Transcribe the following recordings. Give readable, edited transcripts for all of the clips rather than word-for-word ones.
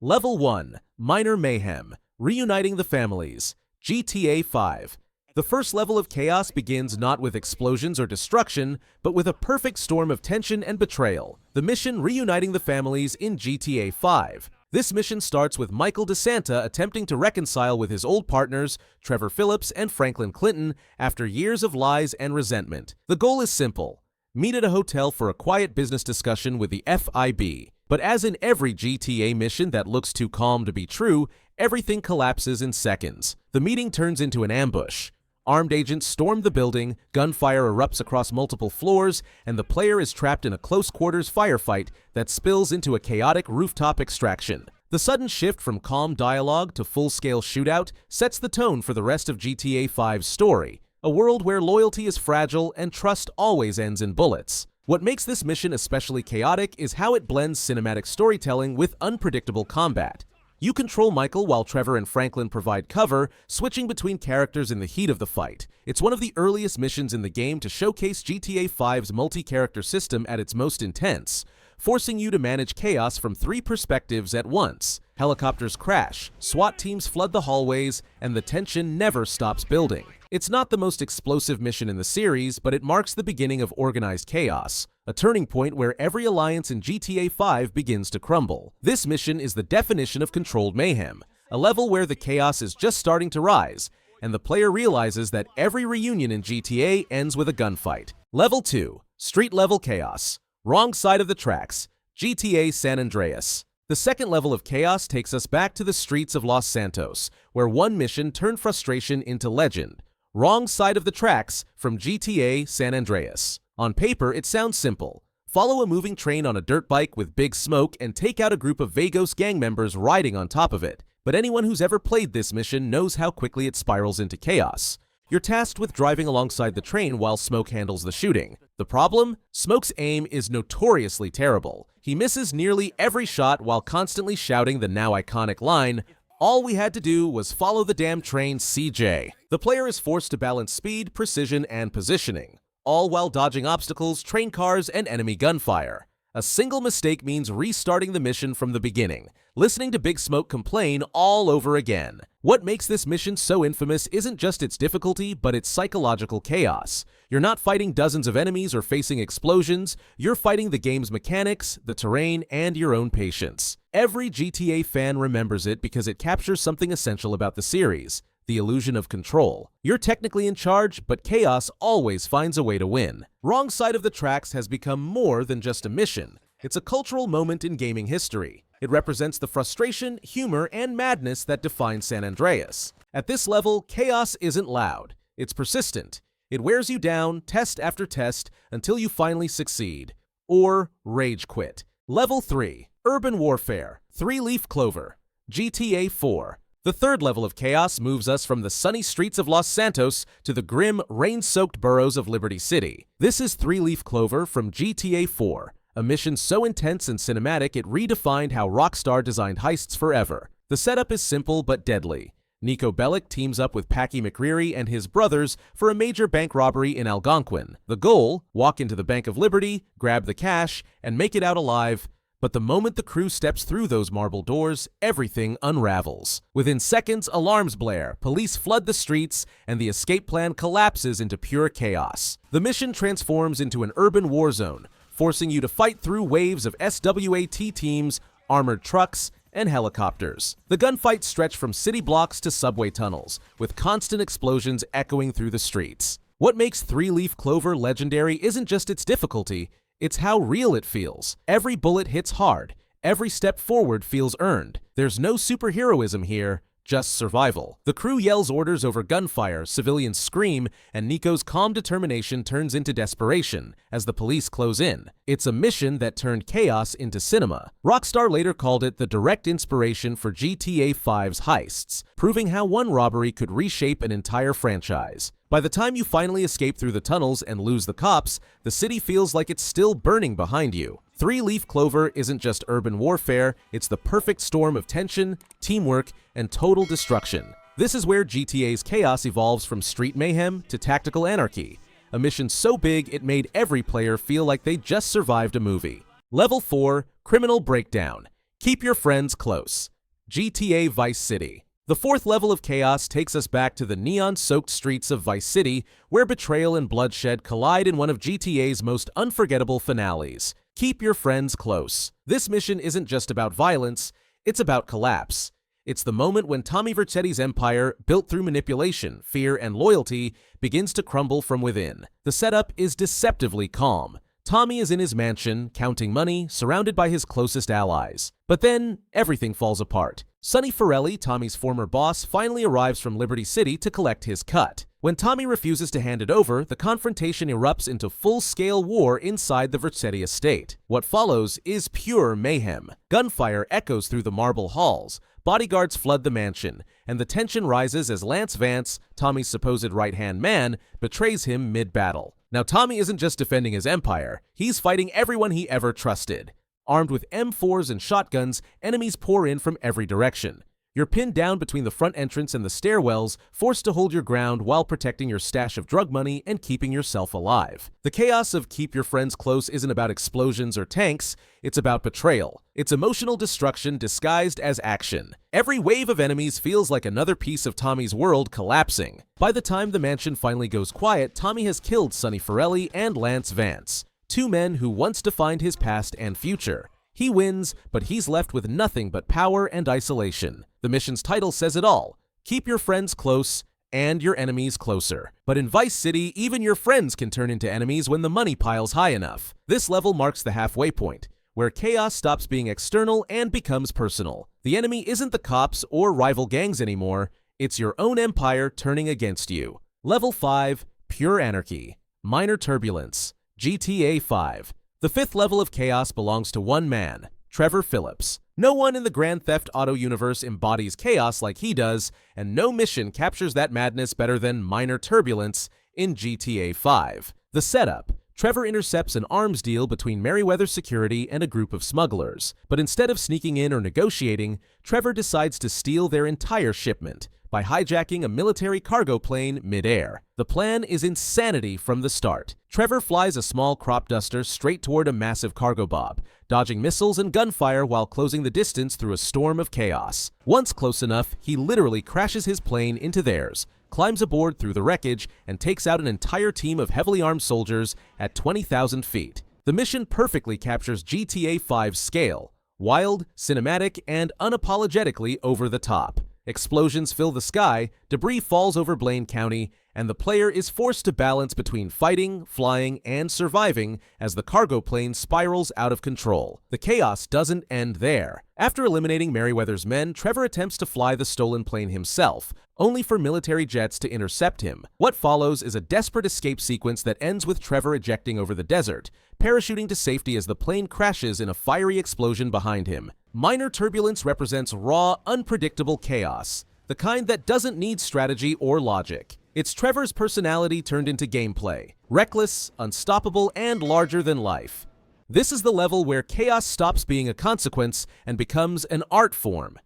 Level 1. Minor Mayhem. Reuniting the Families. GTA 5. The first level of chaos begins not with explosions or destruction, but with a perfect storm of tension and betrayal. The mission Reuniting the Families in GTA 5. This mission starts with Michael DeSanta attempting to reconcile with his old partners, Trevor Phillips and Franklin Clinton, after years of lies and resentment. The goal is simple: meet at a hotel for a quiet business discussion with the FIB. But as in every GTA mission that looks too calm to be true, everything collapses in seconds. The meeting turns into an ambush. Armed agents storm the building, gunfire erupts across multiple floors, and the player is trapped in a close-quarters firefight that spills into a chaotic rooftop extraction. The sudden shift from calm dialogue to full-scale shootout sets the tone for the rest of GTA 5's story, a world where loyalty is fragile and trust always ends in bullets. What makes this mission especially chaotic is how it blends cinematic storytelling with unpredictable combat. You control Michael while Trevor and Franklin provide cover, switching between characters in the heat of the fight. It's one of the earliest missions in the game to showcase GTA 5's multi-character system at its most intense, forcing you to manage chaos from 3 perspectives at once. Helicopters crash, SWAT teams flood the hallways, and the tension never stops building. It's not the most explosive mission in the series, but it marks the beginning of organized chaos, a turning point where every alliance in GTA 5 begins to crumble. This mission is the definition of controlled mayhem, a level where the chaos is just starting to rise, and the player realizes that every reunion in GTA ends with a gunfight. Level 2. Street-level chaos. Wrong side of the tracks. GTA San Andreas. The second level of chaos takes us back to the streets of Los Santos, where one mission turned frustration into legend. Wrong side of the tracks from GTA San Andreas. On paper, it sounds simple. Follow a moving train on a dirt bike with big smoke and take out a group of Vagos gang members riding on top of it. But anyone who's ever played this mission knows how quickly it spirals into chaos. You're tasked with driving alongside the train while Smoke handles the shooting. The problem? Smoke's aim is notoriously terrible. He misses nearly every shot while constantly shouting the now iconic line, "All we had to do was follow the damn train, CJ." The player is forced to balance speed, precision, and positioning, all while dodging obstacles, train cars, and enemy gunfire. A single mistake means restarting the mission from the beginning, listening to Big Smoke complain all over again. What makes this mission so infamous isn't just its difficulty, but its psychological chaos. You're not fighting dozens of enemies or facing explosions, you're fighting the game's mechanics, the terrain, and your own patience. Every GTA fan remembers it because it captures something essential about the series: the illusion of control. You're technically in charge, but chaos always finds a way to win. Wrong Side of the Tracks has become more than just a mission. It's a cultural moment in gaming history. It represents the frustration, humor, and madness that define San Andreas. At this level, chaos isn't loud. It's persistent. It wears you down, test after test, until you finally succeed. Or rage quit. Level 3. Urban Warfare. Three Leaf Clover. GTA 4. The third level of chaos moves us from the sunny streets of Los Santos to the grim, rain-soaked boroughs of Liberty City. This is Three Leaf Clover from GTA 4, a mission so intense and cinematic it redefined how Rockstar designed heists forever. The setup is simple but deadly. Nico Bellic teams up with Packy McCreary and his brothers for a major bank robbery in Algonquin. The goal? Walk into the Bank of Liberty, grab the cash, and make it out alive. But the moment the crew steps through those marble doors, everything unravels. Within seconds, alarms blare, police flood the streets, and the escape plan collapses into pure chaos. The mission transforms into an urban war zone, forcing you to fight through waves of SWAT teams, armored trucks, and helicopters. The gunfights stretch from city blocks to subway tunnels, with constant explosions echoing through the streets. What makes Three Leaf Clover legendary isn't just its difficulty, it's how real it feels. Every bullet hits hard. Every step forward feels earned. There's no superheroism here, just survival. The crew yells orders over gunfire, civilians scream, and Nico's calm determination turns into desperation as the police close in. It's a mission that turned chaos into cinema. Rockstar later called it the direct inspiration for GTA 5's heists, proving how one robbery could reshape an entire franchise. By the time you finally escape through the tunnels and lose the cops, the city feels like it's still burning behind you. Three Leaf Clover isn't just urban warfare, it's the perfect storm of tension, teamwork, and total destruction. This is where GTA's chaos evolves from street mayhem to tactical anarchy, a mission so big it made every player feel like they just survived a movie. Level 4. Criminal Breakdown. Keep your friends close. GTA Vice City. The fourth level of chaos takes us back to the neon-soaked streets of Vice City, where betrayal and bloodshed collide in one of GTA's most unforgettable finales. Keep your friends close. This mission isn't just about violence, it's about collapse. It's the moment when Tommy Vercetti's empire, built through manipulation, fear, and loyalty, begins to crumble from within. The setup is deceptively calm. Tommy is in his mansion, counting money, surrounded by his closest allies. But then, everything falls apart. Sonny Forelli, Tommy's former boss, finally arrives from Liberty City to collect his cut. When Tommy refuses to hand it over, the confrontation erupts into full-scale war inside the Vercetti estate. What follows is pure mayhem. Gunfire echoes through the marble halls, bodyguards flood the mansion, and the tension rises as Lance Vance, Tommy's supposed right-hand man, betrays him mid-battle. Now, Tommy isn't just defending his empire, he's fighting everyone he ever trusted. Armed with M4s and shotguns, enemies pour in from every direction. You're pinned down between the front entrance and the stairwells, forced to hold your ground while protecting your stash of drug money and keeping yourself alive. The chaos of Keep Your Friends Close isn't about explosions or tanks, it's about betrayal. It's emotional destruction disguised as action. Every wave of enemies feels like another piece of Tommy's world collapsing. By the time the mansion finally goes quiet, Tommy has killed Sonny Forelli and Lance Vance, two men who once defined his past and future. He wins, but he's left with nothing but power and isolation. The mission's title says it all. Keep your friends close and your enemies closer. But in Vice City, even your friends can turn into enemies when the money piles high enough. This level marks the halfway point, where chaos stops being external and becomes personal. The enemy isn't the cops or rival gangs anymore, it's your own empire turning against you. Level 5, Pure Anarchy. Minor Turbulence. GTA 5. The fifth level of chaos belongs to one man, Trevor Phillips. No one in the Grand Theft Auto universe embodies chaos like he does, and no mission captures that madness better than Minor Turbulence in GTA 5. The setup: Trevor intercepts an arms deal between Merryweather Security and a group of smugglers. But instead of sneaking in or negotiating, Trevor decides to steal their entire shipment by hijacking a military cargo plane mid-air. The plan is insanity from the start. Trevor flies a small crop duster straight toward a massive cargo bob, dodging missiles and gunfire while closing the distance through a storm of chaos. Once close enough, he literally crashes his plane into theirs, climbs aboard through the wreckage, and takes out an entire team of heavily armed soldiers at 20,000 feet. The mission perfectly captures GTA 5's scale: wild, cinematic, and unapologetically over the top. Explosions fill the sky, debris falls over Blaine County, and the player is forced to balance between fighting, flying, and surviving as the cargo plane spirals out of control. The chaos doesn't end there. After eliminating Merryweather's men, Trevor attempts to fly the stolen plane himself, only for military jets to intercept him. What follows is a desperate escape sequence that ends with Trevor ejecting over the desert, parachuting to safety as the plane crashes in a fiery explosion behind him. Minor Turbulence represents raw, unpredictable chaos, the kind that doesn't need strategy or logic. It's Trevor's personality turned into gameplay, reckless, unstoppable, and larger than life. This is the level where chaos stops being a consequence and becomes an art form.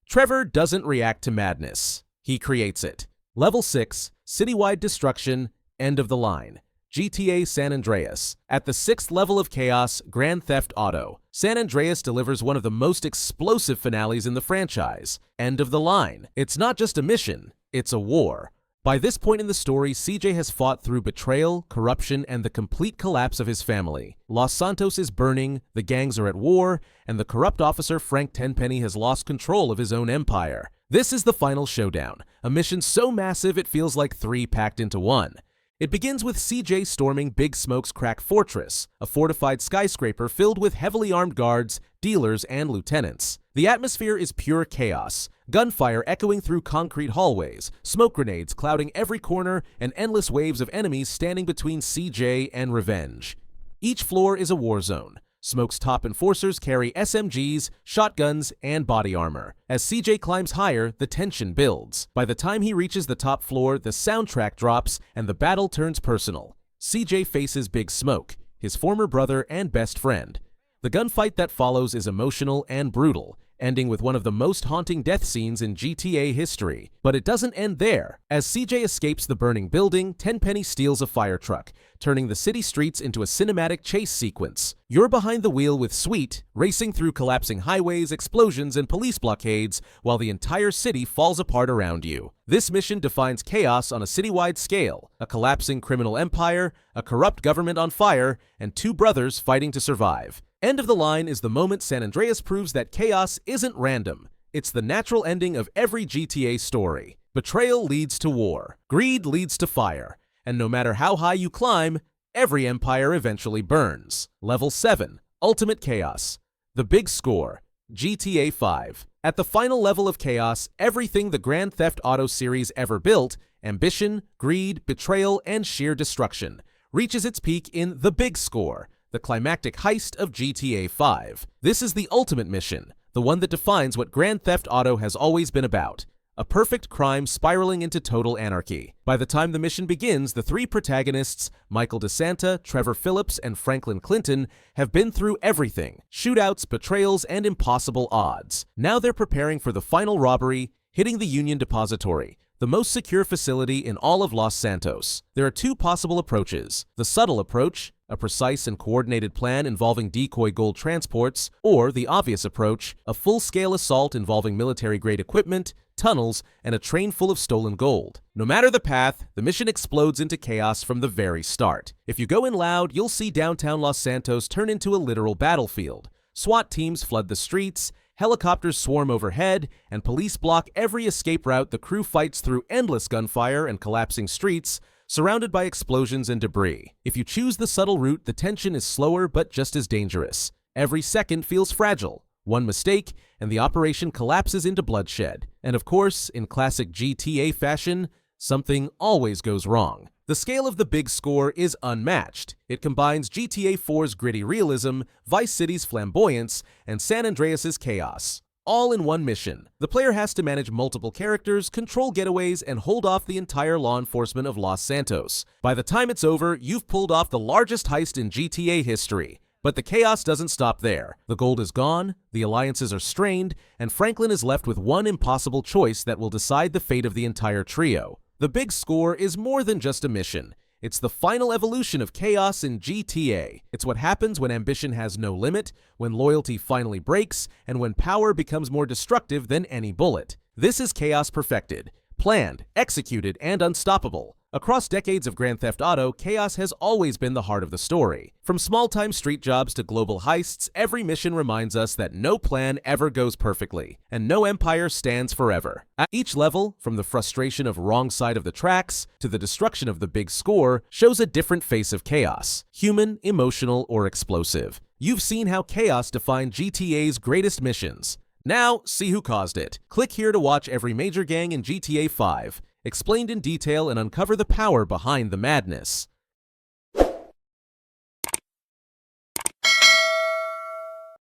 Trevor doesn't react to madness, he creates it. Level 6, Citywide Destruction, End of the Line. GTA San Andreas. At the 6th level of chaos, Grand Theft Auto, San Andreas delivers one of the most explosive finales in the franchise. End of the Line. It's not just a mission, it's a war. By this point in the story, CJ has fought through betrayal, corruption, and the complete collapse of his family. Los Santos is burning, the gangs are at war, and the corrupt officer Frank Tenpenny has lost control of his own empire. This is the final showdown, a mission so massive it feels like 3 packed into one. It begins with CJ storming Big Smoke's crack fortress, a fortified skyscraper filled with heavily armed guards, dealers, and lieutenants. The atmosphere is pure chaos, gunfire echoing through concrete hallways, smoke grenades clouding every corner, and endless waves of enemies standing between CJ and revenge. Each floor is a war zone. Smoke's top enforcers carry SMGs, shotguns, and body armor. As CJ climbs higher, the tension builds. By the time he reaches the top floor, the soundtrack drops and the battle turns personal. CJ faces Big Smoke, his former brother and best friend. The gunfight that follows is emotional and brutal. ending with one of the most haunting death scenes in GTA history. But it doesn't end there. As CJ escapes the burning building, Tenpenny steals a fire truck, turning the city streets into a cinematic chase sequence. You're behind the wheel with Sweet, racing through collapsing highways, explosions, and police blockades, while the entire city falls apart around you. This mission defines chaos on a citywide scale: a collapsing criminal empire, a corrupt government on fire, and two brothers fighting to survive. End of the line is the moment San Andreas proves that chaos isn't random. It's the natural ending of every GTA story. Betrayal leads to war. Greed leads to fire. And no matter how high you climb, every empire eventually burns. Level 7. Ultimate Chaos. The Big Score. GTA 5. At the final level of chaos, everything the Grand Theft Auto series ever built, ambition, greed, betrayal, and sheer destruction, reaches its peak in The Big Score, the climactic heist of GTA 5. This is the ultimate mission, the one that defines what Grand Theft Auto has always been about: a perfect crime spiraling into total anarchy. By the time the mission begins, the three protagonists, Michael DeSanta, Trevor Phillips, and Franklin Clinton, have been through everything: shootouts, betrayals, and impossible odds. Now they're preparing for the final robbery, hitting the Union Depository, the most secure facility in all of Los Santos. There are two possible approaches: the subtle approach, a precise and coordinated plan involving decoy gold transports, or the obvious approach, a full-scale assault involving military-grade equipment, tunnels, and a train full of stolen gold. No matter the path, the mission explodes into chaos from the very start. If you go in loud, you'll see downtown Los Santos turn into a literal battlefield. SWAT teams flood the streets, helicopters swarm overhead, and police block every escape route. The crew fights through endless gunfire and collapsing streets, surrounded by explosions and debris. If you choose the subtle route, the tension is slower but just as dangerous. Every second feels fragile. One mistake, and the operation collapses into bloodshed. And of course, in classic GTA fashion, something always goes wrong. The scale of The Big Score is unmatched. It combines GTA 4's gritty realism, Vice City's flamboyance, and San Andreas' chaos, all in one mission. The player has to manage multiple characters, control getaways, and hold off the entire law enforcement of Los Santos. By the time it's over, you've pulled off the largest heist in GTA history. But the chaos doesn't stop there. The gold is gone, the alliances are strained, and Franklin is left with one impossible choice that will decide the fate of the entire trio. The Big Score is more than just a mission. It's the final evolution of chaos in GTA. It's what happens when ambition has no limit, when loyalty finally breaks, and when power becomes more destructive than any bullet. This is chaos perfected, planned, executed, and unstoppable. Across decades of Grand Theft Auto, chaos has always been the heart of the story. From small-time street jobs to global heists, every mission reminds us that no plan ever goes perfectly, and no empire stands forever. At each level, from the frustration of wrong side of the tracks to the destruction of the Big Score, shows a different face of chaos: human, emotional, or explosive. You've seen how chaos defined GTA's greatest missions. Now, see who caused it. Click here to watch every major gang in GTA 5, explained in detail, and uncover the power behind the madness.